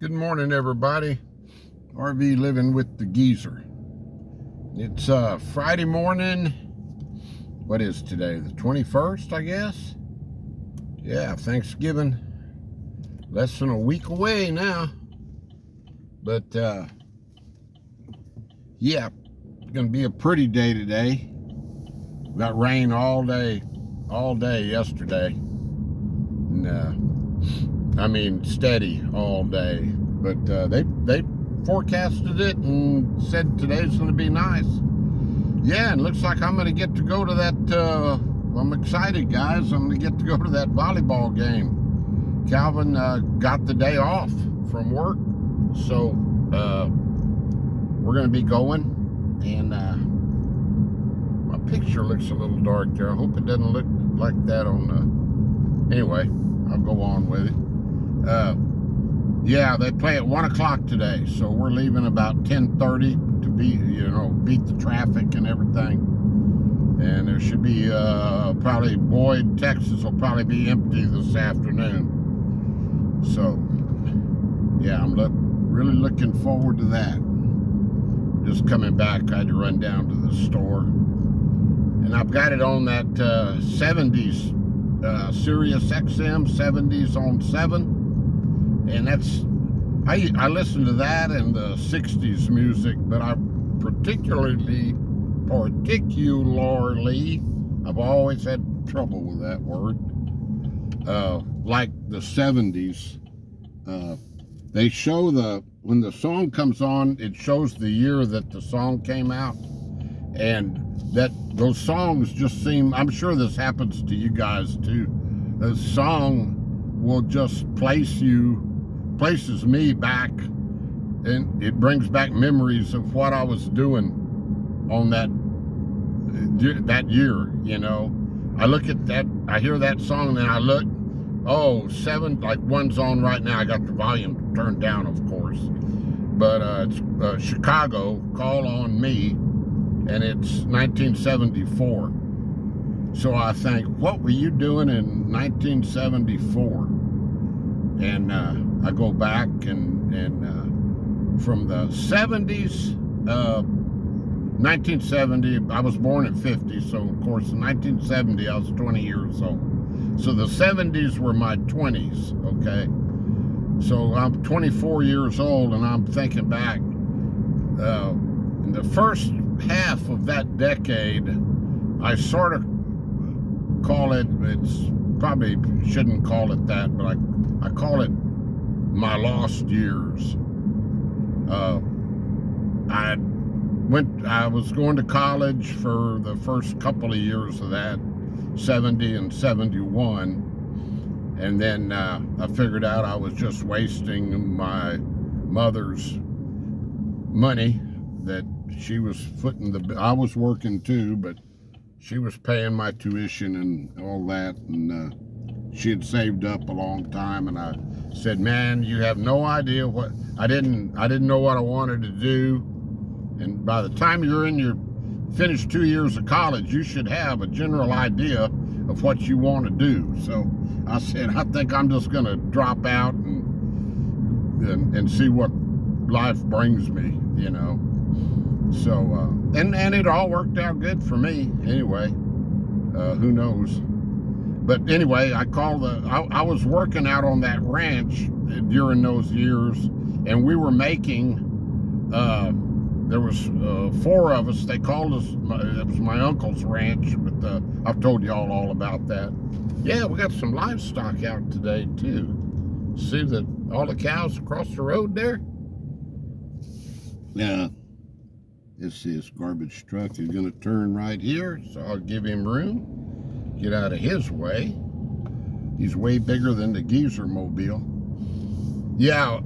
Good morning, everybody. RV living with the geezer. It's Friday morning. What is today? The 21st, I guess? Yeah, Thanksgiving. Less than a week away now. But, yeah, it's going to be a pretty day today. Got rain all day yesterday. And, I mean, steady all day, but they forecasted it and said today's going to be nice. Yeah, and looks like I'm going to get to go to that. I'm excited, guys. I'm going to get to go to that volleyball game. Calvin got the day off from work, so we're going to be going. And my picture looks a little dark there. I hope it doesn't look like that on the. Anyway, I'll go on with it. Yeah, they play at 1 o'clock today, so we're leaving about 10:30 to beat the traffic and everything. And there should be probably Boyd, Texas will probably be empty this afternoon. So, yeah, I'm really looking forward to that. Just coming back, I had to run down to the store. And I've got it on that 70s, Sirius XM 70s on 7. And that's, I listen to that and the 60s music, but I particularly, I've always had trouble with that word. Like the 70s, they show when the song comes on, it shows the year that the song came out. And those songs just seem, I'm sure this happens to you guys too. The song will just places me back, and it brings back memories of what I was doing on that year, you know. I look at that, I hear that song, and I look, like one's on right now. I got the volume turned down, of course. But it's Chicago, Call on Me, and it's 1974. So I think, what were you doing in 1974? And I go back and from the 70s, 1970, I was born in 50, so of course in 1970 I was 20 years old. So the 70s were my 20s, okay? So I'm 24 years old, and I'm thinking back, in the first half of that decade, I sort of call it, it's probably shouldn't call it that, but I call it my lost years. I was going to college for the first couple of years of that, 70 and 71. And then I figured out I was just wasting my mother's money that she was footing I was working too, but she was paying my tuition and all that. And she had saved up a long time, and I said, man, you have no idea what, I didn't know what I wanted to do. And by the time you're in your finished 2 years of college, you should have a general idea of what you want to do. So I said, I think I'm just going to drop out and see what life brings me, you know. So, and it all worked out good for me anyway. Who knows? But anyway, I was working out on that ranch during those years, and we were making, there was 4 of us. They called us, it was my uncle's ranch, but I've told y'all all about that. Yeah, we got some livestock out today too. See all the cows across the road there? Yeah. This garbage truck is going to turn right here, so I'll give him room. Get out of his way. He's way bigger than the geezer mobile. Yeah,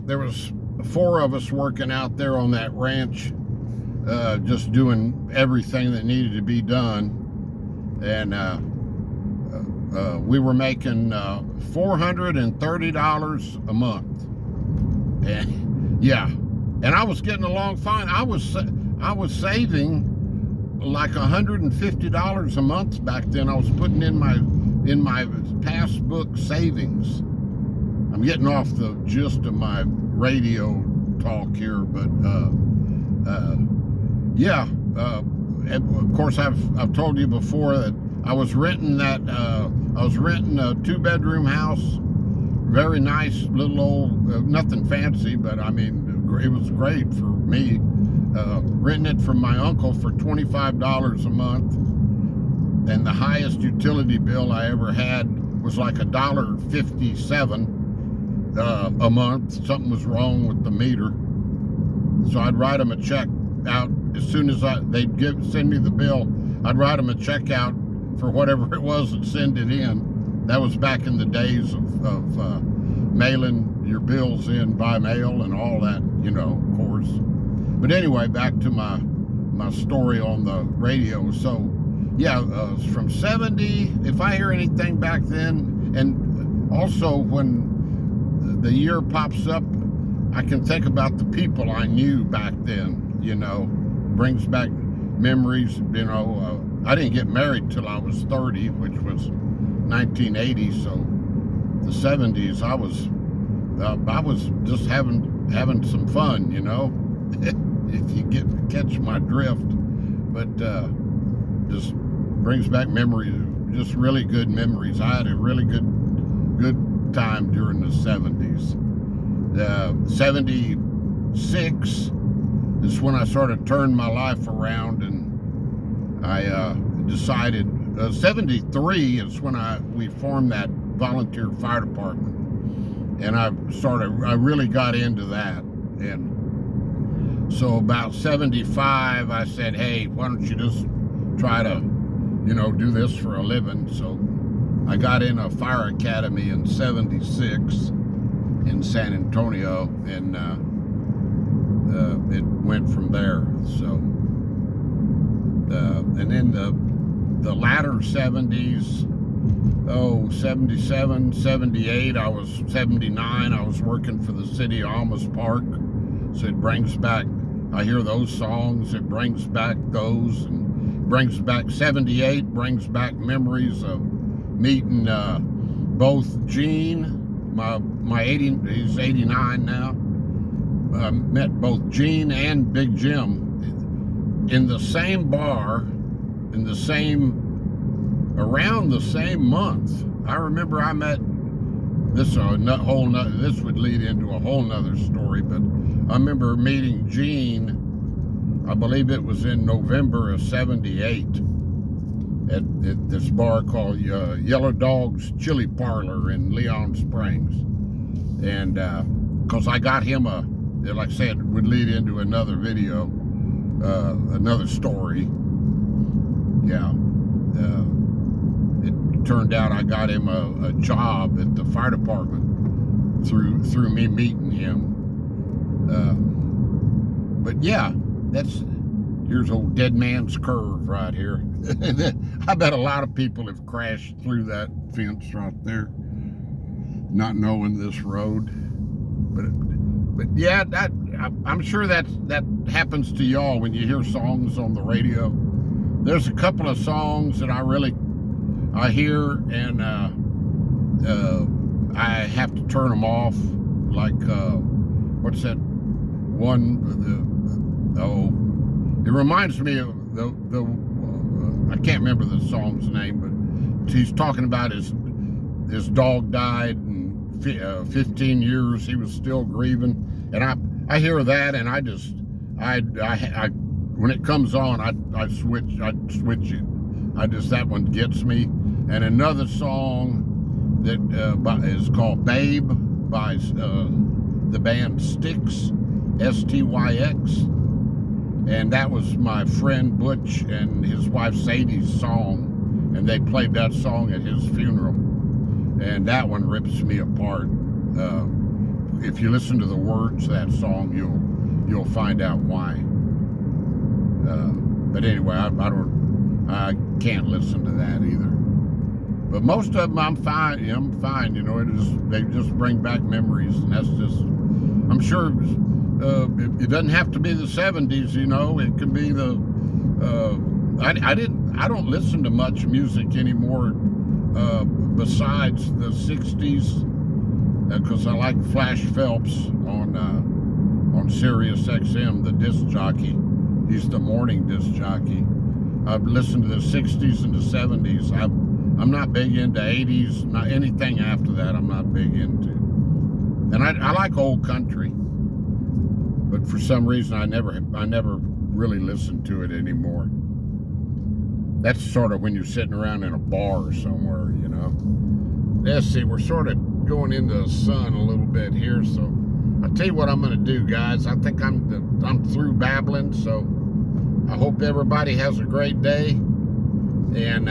there was 4 of us working out there on that ranch, just doing everything that needed to be done. And we were making $430 a month. And yeah, and I was getting along fine. I was saving like $150 a month back then. I was putting in my passbook savings, I'm getting off the gist of my radio talk here, but yeah. Of course, I've told you before that I was renting a 2-bedroom house, very nice little old, nothing fancy, but I mean it was great for me. Renting it from my uncle for $25 a month, and the highest utility bill I ever had was like $1.57 a month. Something was wrong with the meter, so I'd write them a check out as soon as they'd send me the bill. I'd write them a check out for whatever it was and send it in. That was back in the days of mailing your bills in by mail and all that, you know, of course. But anyway, back to my story on the radio. So yeah, from 70, if I hear anything back then, and also when the year pops up, I can think about the people I knew back then, you know, brings back memories. You know, I didn't get married till I was 30, which was 1980, so the 70s, I was just having some fun, you know, if you catch my drift. But just brings back memories, just really good memories. I had a really good time during the 70s. 76 is when I sort of turned my life around, and I decided. 73 is when we formed that volunteer fire department, and I really got into that. And so about 75, I said, hey, why don't you just try to, you know, do this for a living? So I got in a fire academy in 76 in San Antonio, and it went from there. So and then the latter 70s, 77, 78, 79, I was working for the city of Almas Park. So it brings back, I hear those songs, it brings back those, and brings back 78, brings back memories of meeting both Gene, he's 89 now. Met both Gene and Big Jim in the same bar, around the same month. I remember I met this would lead into a whole nother story, but I remember meeting Gene, I believe it was in November of 78 at this bar called Yellow Dog's Chili Parlor in Leon Springs. And because I got him like I said, it would lead into another video, another story. Yeah. It turned out I got him a job at the fire department through me meeting him. But yeah, here's old Dead Man's Curve right here. I bet a lot of people have crashed through that fence right there, not knowing this road. But yeah, I'm sure that happens to y'all when you hear songs on the radio. There's a couple of songs that I hear, and I have to turn them off. Like what's that one? It reminds me of the I can't remember the song's name, but he's talking about his dog died, and 15 years he was still grieving. And I hear that, and I when it comes on, I switch it. That one gets me. And another song that is called Babe by the band Styx, S-T-Y-X. And that was my friend Butch and his wife Sadie's song, and they played that song at his funeral. And that one rips me apart. If you listen to the words of that song, you'll find out why. But anyway, I can't listen to that either. But most of them I'm fine. You know, they just bring back memories, and that's just. I'm sure it doesn't have to be the 70s. You know, it can be the. I don't listen to much music anymore besides the 60s because I like Flash Phelps on Sirius XM, the disc jockey. He's the morning disc jockey. I've listened to the 60s and the 70s. I'm not big into 80s, not anything after that I'm not big into. And I like old country, but for some reason I never really listened to it anymore. That's sort of when you're sitting around in a bar somewhere, you know. Let's see, we're sort of going into the sun a little bit here, so I'll tell you what I'm going to do, guys. I think I'm through babbling, so I hope everybody has a great day, and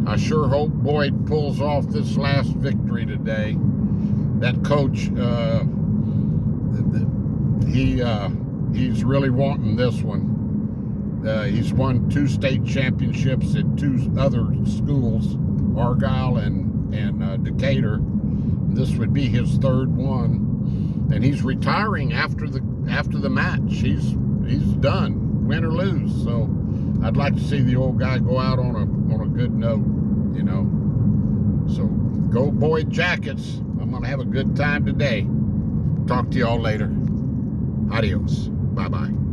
I sure hope Boyd pulls off this last victory today. That coach, he's really wanting this one. He's won 2 state championships at 2 other schools, Argyle and Decatur. This would be his 3rd one, and he's retiring after the match. He's done, win or lose. So I'd like to see the old guy go out on a good note, you know. So go Boyd Jackets. I'm gonna have a good time today. Talk to y'all later. Adios. Bye-bye.